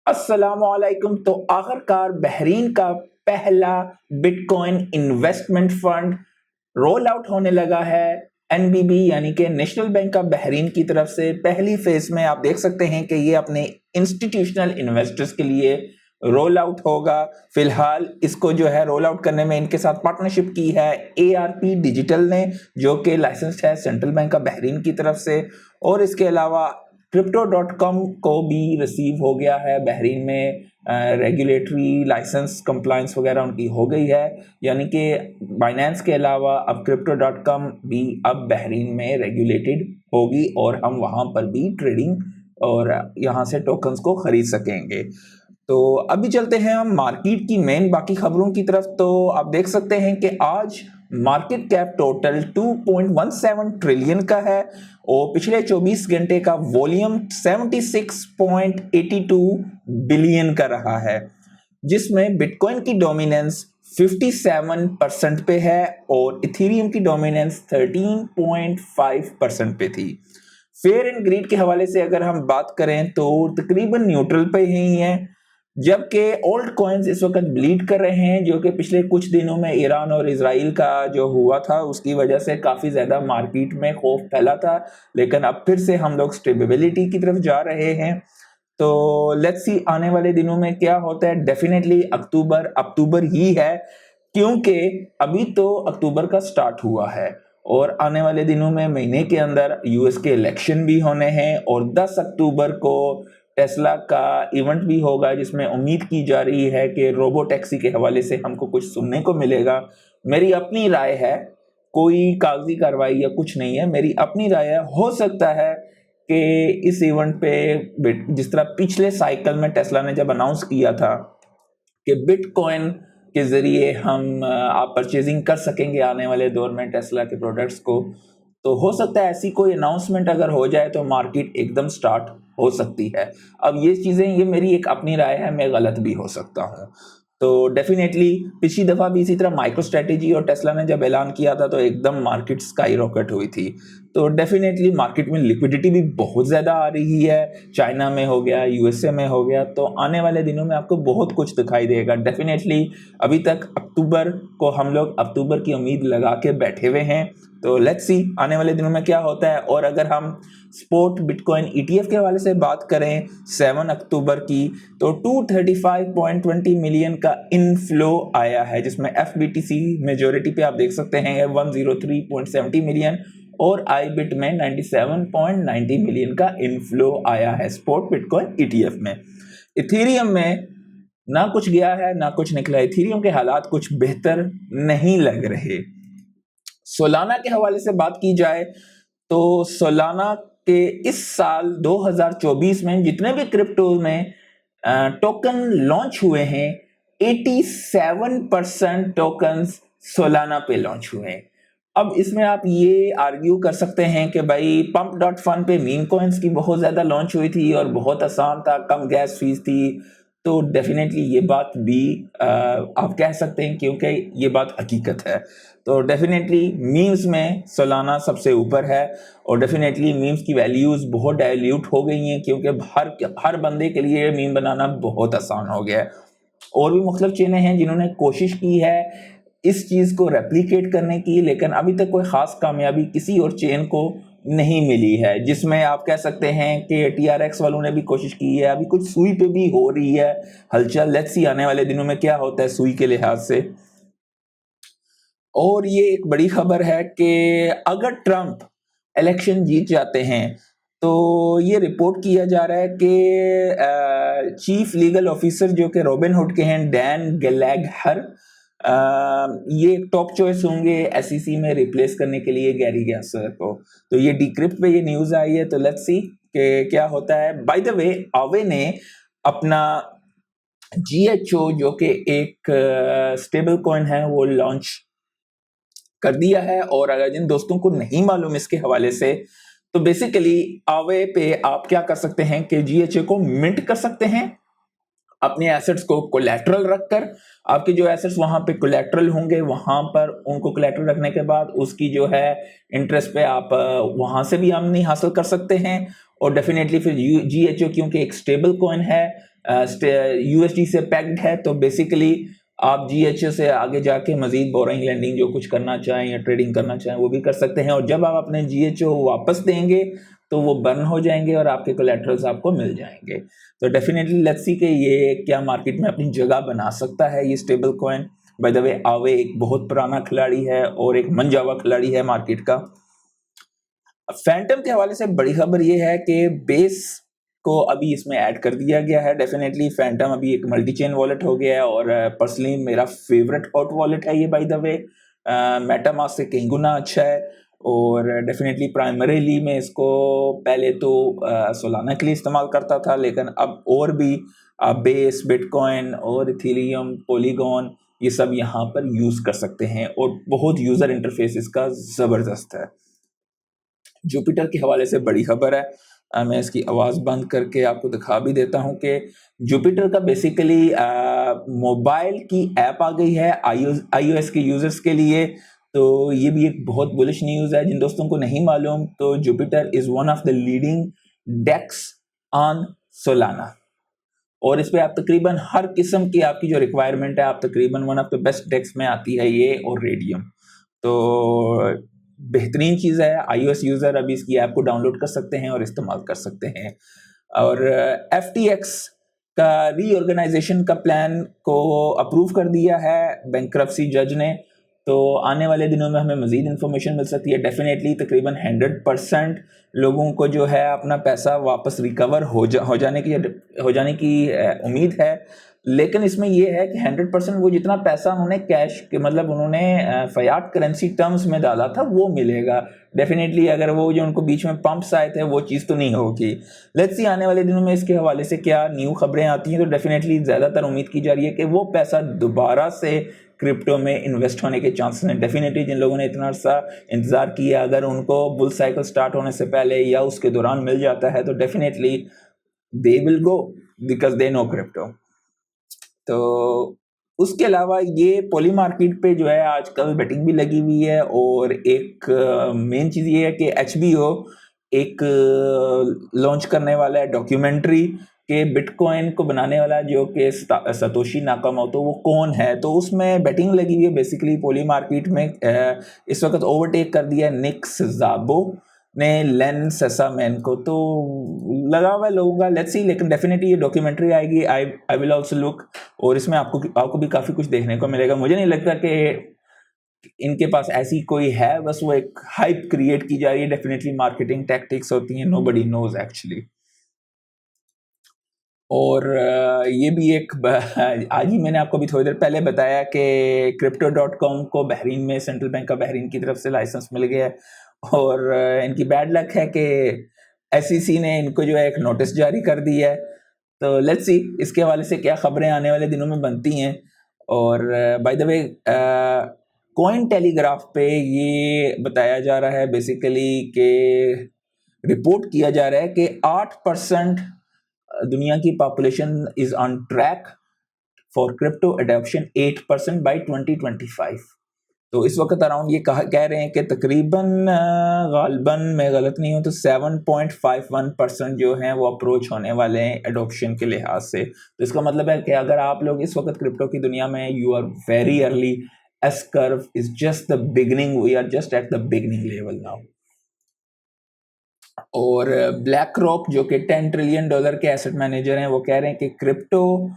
अस्सलामुअलैकुम। तो आखिरकार बहरीन का पहला bitcoin investment fund roll out होने लगा है। एनबीबी यानी कि नेशनल बैंक ऑफ बहरीन की तरफ से पहली फेज में आप देख सकते हैं कि ये अपने इंस्टीट्यूशनल इन्वेस्टर्स के लिए रोल आउट होगा। फिलहाल इसको जो है रोल आउट करने में इनके साथ पार्टनरशिप की है एआरपी डिजिटल ने, जो कि लाइसेंस्ड है सेंट्रल बैंक ऑफ बहरीन की तरफ से। और इसके अलावा Crypto.com को भी रिसीव हो गया है बहरीन में। रेगुलेटरी लाइसेंस कंप्लायंस वगैरह उनकी हो गई है, यानी कि बाइनेंस के अलावा अब Crypto.com भी अब बहरीन में रेगुलेटेड होगी और हम वहाँ पर भी ट्रेडिंग और यहाँ से टोकन्स को खरीद सकेंगे। तो अभी चलते हैं हम मार्केट की मेन बाकी खबरों की तरफ। तो आप देख सकते हैं कि आज मार्केट कैप टोटल 2.17 ट्रिलियन का है और पिछले 24 घंटे का वॉल्यूम 76.82 बिलियन का रहा है, जिसमें बिटकॉइन की डोमिनेंस 57% पे है और इथेरियम की डोमिनेंस 13.5% पे थी। फेयर एंड ग्रीड के हवाले से अगर हम बात करें तो तकरीबन न्यूट्रल पे ही है, जबकि ओल्ड कॉइन्स इस वक्त ब्लीड कर रहे हैं, जो कि पिछले कुछ दिनों में ईरान और इजराइल का जो हुआ था उसकी वजह से काफ़ी ज़्यादा मार्केट में खौफ फैला था, लेकिन अब फिर से हम लोग स्टेबिलिटी की तरफ जा रहे हैं। तो लेट्स सी आने वाले दिनों में क्या होता है। डेफिनेटली अक्टूबर ही है, क्योंकि अभी तो अक्टूबर का स्टार्ट हुआ है और आने वाले दिनों में महीने के अंदर यूएस के इलेक्शन भी होने हैं और 10 अक्टूबर को टेस्ला का इवेंट भी होगा, जिसमें उम्मीद की जा रही है कि रोबो टैक्सी के हवाले से हमको कुछ सुनने को मिलेगा। मेरी अपनी राय है, कोई कागजी कार्रवाई या कुछ नहीं है, मेरी अपनी राय है। हो सकता है कि इस इवेंट पे जिस तरह पिछले साइकिल में टेस्ला ने जब अनाउंस किया था कि बिटकॉइन के जरिए हम आप परचेजिंग कर सकेंगे आने वाले दौर में टेस्ला के प्रोडक्ट्स को, तो हो सकता है ऐसी कोई अनाउंसमेंट अगर हो जाए तो मार्केट एकदम स्टार्ट हो सकती है। अब ये चीज़ें, ये मेरी एक अपनी राय है, मैं गलत भी हो सकता हूँ। तो डेफिनेटली पिछली दफ़ा भी इसी तरह माइक्रो स्ट्रेटेजी और टेस्ला ने जब ऐलान किया था तो एकदम मार्केट स्काई रॉकेट हुई थी। तो डेफिनेटली मार्केट में लिक्विडिटी भी बहुत ज़्यादा आ रही है, चाइना में हो गया, यूएसए में हो गया, तो आने वाले दिनों में आपको बहुत कुछ दिखाई देगा। डेफिनेटली अभी तक अक्टूबर को हम लोग अक्टूबर की उम्मीद लगा के बैठे हुए हैं, तो लेट्स सी आने वाले दिनों में क्या होता है। और अगर हम स्पोर्ट बिटकॉइन ईटीएफ के हवाले से बात करें 7 अक्टूबर की, तो 235.20 मिलियन का इनफ्लो आया है, जिसमें एफबीटीसी मेजोरिटी पे आप देख सकते हैं 103.70 मिलियन और आईबिट में 97.90 मिलियन का इनफ्लो आया है स्पोर्ट बिटकॉइन ईटीएफ में। इथेरियम में ना कुछ गया है ना कुछ निकला। इथेरियम के हालात कुछ बेहतर नहीं लग रहे। सोलाना के हवाले से बात की जाए तो सोलाना के इस साल 2024 में जितने भी क्रिप्टो में टोकन लॉन्च हुए हैं, 87% टोकन्स सोलाना पे लॉन्च हुए हैं। अब इसमें आप ये आर्ग्यू कर सकते हैं कि भाई pump.fun पे मीम कॉइन्स की बहुत ज़्यादा लॉन्च हुई थी और बहुत आसान था, कम गैस फीस थी, तो डेफिनेटली ये बात भी आप कह सकते हैं, क्योंकि ये बात हकीकत है। तो डेफिनेटली मीम्स में सोलाना सबसे ऊपर है और डेफिनेटली मीम्स की वैल्यूज़ बहुत डाइल्यूट हो गई हैं, क्योंकि हर बंदे के लिए मीम बनाना बहुत आसान हो गया है। और भी मुख्तलिफ चेनें हैं जिन्होंने कोशिश की है इस चीज़ को रेप्लिकेट करने की, लेकिन अभी तक कोई ख़ास कामयाबी किसी और चेन को नहीं मिली है, जिसमें आप कह सकते हैं कि TRX वालों ने भी कोशिश की है। अभी कुछ सुई पे भी हो रही है हलचल। लेट्स सी आने वाले दिनों में क्या होता है सुई के लिहाज से। और ये एक बड़ी खबर है कि अगर ट्रंप इलेक्शन जीत जाते हैं तो ये रिपोर्ट किया जा रहा है कि चीफ लीगल ऑफिसर जो कि रॉबिनहुड के हैं, डैन गैलागहर, ये टॉप चॉइस होंगे एसईसी में रिप्लेस करने के लिए गैरी गैंसलर को। तो ये डिक्रिप्ट पे ये न्यूज़ आई है, तो लेट्स सी कि क्या होता है। बाय द वे, आवे ने अपना GHO जो कि एक स्टेबल कॉइन है वो लॉन्च कर दिया है। और अगर जिन दोस्तों को नहीं मालूम इसके हवाले से, तो बेसिकली आवे पे आप क्या कर सकते हैं कि GHO को मिंट कर सकते हैं अपने एसेट्स को कोलैटरल रखकर। आपके जो एसेट्स वहां पे कोलैटरल होंगे, वहां पर उनको कोलैटरल रखने के बाद उसकी जो है इंटरेस्ट पे आप वहां से भी आमदनी हासिल कर सकते हैं। और डेफिनेटली फिर GHO क्योंकि एक स्टेबल कॉइन है यूएसडी से पैक्ड है, तो बेसिकली आप जीएचओ से आगे जाके मजीद बोरिंग लैंडिंग जो कुछ करना चाहें या ट्रेडिंग करना चाहें वो भी कर सकते हैं। और जब आप अपने जीएचओ वापस देंगे तो वो बर्न हो जाएंगे और आपके कोलेटरल्स आपको मिल जाएंगे। तो डेफिनेटली लेट्स सी कि ये क्या मार्केट में अपनी जगह बना सकता है ये stable coin. By the way आवे एक बहुत पुराना खिलाड़ी है और एक मंजावा खिलाड़ी है मार्केट का। फैंटम के हवाले से बड़ी खबर ये है कि बेस को अभी इसमें ऐड कर दिया गया है। डेफिनेटली फैंटम अभी एक मल्टी चेन वॉलेट हो गया है और पर्सनली मेरा फेवरेट हॉट वॉलेट है ये बाय द वे। मेटामास्क से कई गुना अच्छा है और डेफिनेटली प्राइमरीली मैं इसको पहले तो सोलाना के लिए इस्तेमाल करता था, लेकिन अब और भी बेस, बिटकॉइन और इथेरियम, पॉलीगॉन ये सब यहाँ पर यूज़ कर सकते हैं और बहुत यूज़र इंटरफेस इसका ज़बरदस्त है। जुपिटर के हवाले से बड़ी खबर है, मैं इसकी आवाज़ बंद करके आपको दिखा भी देता हूँ कि जुपिटर का बेसिकली मोबाइल की ऐप आ गई है iOS के यूज़र्स के लिए। तो ये भी एक बहुत बुलिश न्यूज़ है। जिन दोस्तों को नहीं मालूम तो Jupiter is one of the leading DEX on Solana और इस पे आप तकरीबन हर किस्म की आपकी जो रिक्वायरमेंट है आप तकरीबन वन ऑफ द बेस्ट डेक्स में आती है ये और रेडियम। तो बेहतरीन चीज़ है, iOS यूज़र अभी इसकी ऐप को डाउनलोड कर सकते हैं और इस्तेमाल कर सकते हैं। और FTX का रीऑर्गेनाइजेशन का प्लान को अप्रूव कर दिया है बैंक्रप्सी जज ने। तो आने वाले दिनों में हमें मज़ीद इन्फॉर्मेशन मिल सकती है। डेफिनेटली तकरीबन 100% लोगों को जो है अपना पैसा वापस रिकवर हो जाने की उम्मीद है। लेकिन इसमें ये है कि 100% वो जितना पैसा उन्होंने कैश के मतलब उन्होंने फ़ियाट करेंसी टर्म्स में डाला था वो मिलेगा। डेफिनेटली अगर वो जो उनको बीच में पंप्स आए थे वो चीज़ तो नहीं होगी। लेट्स सी आने वाले दिनों में इसके हवाले से क्या न्यू खबरें आती हैं। तो डेफिनेटली ज़्यादातर उम्मीद की जा रही है कि वो पैसा दोबारा से क्रिप्टो में इन्वेस्ट होने के चांसेस हैं। डेफिनेटली जिन लोगों ने इतना अर्सा इंतज़ार किया अगर उनको बुल साइकिल स्टार्ट होने से पहले या उसके दौरान मिल जाता है तो definitely they will go because they know crypto. तो उसके अलावा ये पॉली मार्केट पे जो है आजकल बेटिंग भी लगी हुई है और एक मेन चीज़ ये है कि HBO एक लॉन्च करने वाला है डॉक्यूमेंट्री कि बिटकॉइन को बनाने वाला जो कि सतोशी नाकामोटो वो कौन है। तो उसमें बेटिंग लगी हुई है बेसिकली पॉली मार्केट में। इस वक्त ओवरटेक कर दिया निक ज़ाबो ने लेन सेसामैन को, तो लगा हुआ है लोगों का। लेट्स सी, लेकिन डेफिनेटली ये डॉक्यूमेंट्री आएगी। आई विल आल्सो लुक और इसमें आपको भी काफ़ी कुछ देखने को मिलेगा। मुझे नहीं लगता कि इनके पास ऐसी कोई है, बस वो एक हाइप क्रिएट की जा रही है। डेफिनेटली मार्केटिंग टैक्टिक्स होती हैं, नोबडी नोज एक्चुअली। और ये भी एक आज ही मैंने आपको भी थोड़ी देर पहले बताया कि crypto.com को बहरीन में सेंट्रल बैंक ऑफ बहरीन की तरफ से लाइसेंस मिल गया है और इनकी बैड लक है कि SEC ने इनको जो है एक नोटिस जारी कर दिया है। तो लेट्स सी इसके हवाले से क्या खबरें आने वाले दिनों में बनती हैं। और by the way coin telegraph पे ये बताया जा रहा है बेसिकली कि रिपोर्ट किया जा रहा है कि 8% दुनिया की population is on track for crypto adoption 8% by 2025। तो इस वक्त अराउंड ये कह रहे हैं कि तकरीबन गालबन मैं गलत नहीं हूँ तो 7.51% जो हैं वो अप्रोच होने वाले हैं एडॉप्शन के लिहाज से। तो इसका मतलब है कि अगर आप लोग इस वक्त क्रिप्टो की दुनिया में you are very early, S curve is just the beginning, we are just at the beginning level now. और ब्लैक रॉक जो कि $10 ट्रिलियन के एसेट मैनेजर हैं वो कह रहे हैं कि क्रिप्टो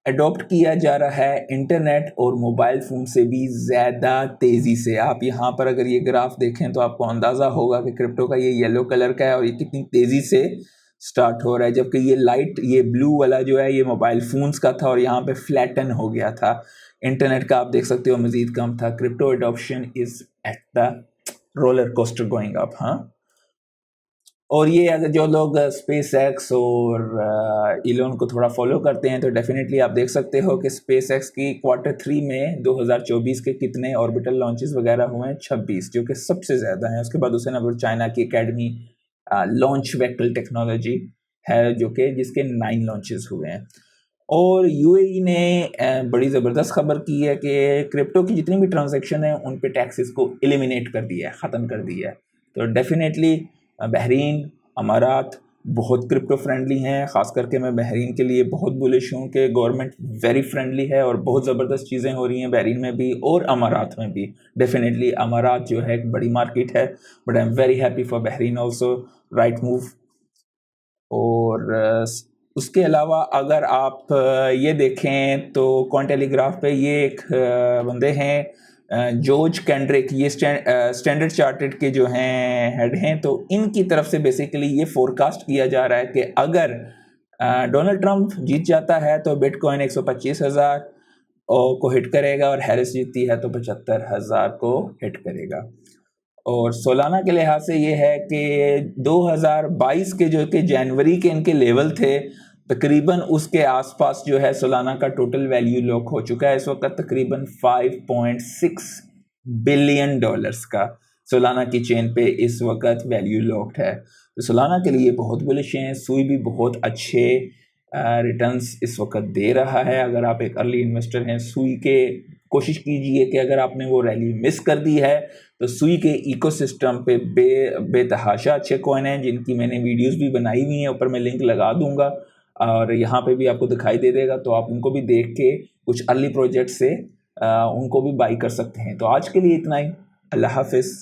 अडॉप्ट किया जा रहा है इंटरनेट और मोबाइल फ़ोन से भी ज़्यादा तेज़ी से। आप यहाँ पर अगर ये ग्राफ देखें तो आपको अंदाज़ा होगा कि क्रिप्टो का ये येलो कलर का है और ये कितनी तेज़ी से स्टार्ट हो रहा है, जबकि ये लाइट ये ब्लू वाला जो है ये मोबाइल फ़ोन्स का था और यहाँ पे फ्लैटन हो गया था। इंटरनेट का आप देख सकते हो मज़ीद कम था। Crypto adoption is at the roller coaster going up. हाँ, और ये अगर जो लोग स्पेस एक्स और इलोन को थोड़ा फॉलो करते हैं तो डेफिनेटली आप देख सकते हो कि स्पेस एक्स की Q3 में 2024 के कितने ऑर्बिटल लॉन्चेस वगैरह हुए हैं, 26, जो कि सबसे ज़्यादा हैं। उसके बाद दूसरे नंबर चाइना की एकेडमी लॉन्च वेक्टर टेक्नोलॉजी है जो कि जिसके 9 लॉन्चेस हुए हैं। और UAE ने बड़ी ज़बरदस्त खबर की है कि क्रिप्टो की जितनी भी ट्रांजेक्शन है उन पे टैक्सेस को एलिमिनेट कर दिया है, ख़त्म कर दिया है। तो डेफिनेटली बहरीन, अमारात, बहुत क्रिप्टो फ्रेंडली हैं। ख़ास करके मैं बहरीन के लिए बहुत बुलिश हूँ कि गवर्नमेंट वेरी फ्रेंडली है और बहुत ज़बरदस्त चीज़ें हो रही हैं बहरीन में भी और अमारात में भी। डेफिनेटली अमारात जो है एक बड़ी मार्केट है, but I am very happy for Bahrain also, right move. और उसके अलावा अगर आप ये देखें तो कॉइनटेलीग्राफ पे ये एक बंदे हैं जॉर्ज केंड्रिक, ये स्टैंडर्ड चार्टर्ड के जो हैं हेड हैं, तो इनकी तरफ से बेसिकली ये फोरकास्ट किया जा रहा है कि अगर डोनाल्ड ट्रंप जीत जाता है तो बिटकॉइन 125,000 को हिट करेगा और हैरिस जीतती है तो 75,000 को हिट करेगा। और सोलाना के लिहाज से ये है कि 2022 के जो कि जनवरी के इनके लेवल थे, तकरीबन उसके आसपास जो है सोलाना का टोटल वैल्यू लॉक हो चुका है इस वक्त तकरीबन $5.6 बिलियन का सोलाना की चेन पे इस वक्त वैल्यू लॉक्ड है। तो सोलाना के लिए बहुत बुलिश हैं। सुई भी बहुत अच्छे रिटर्न्स इस वक्त दे रहा है। अगर आप एक अर्ली इन्वेस्टर हैं सुई के, कोशिश कीजिए कि अगर आपने वो रैली मिस कर दी है तो सुई के इकोसिस्टम पे बेतहाशा अच्छे कॉइन हैं जिनकी मैंने वीडियोस भी बनाई हुई हैं, ऊपर मैं लिंक लगा दूंगा और यहाँ पे भी आपको दिखाई दे देगा, तो आप उनको भी देख के कुछ अर्ली प्रोजेक्ट से उनको भी बाई कर सकते हैं। तो आज के लिए इतना ही। अल्लाह हाफिज़।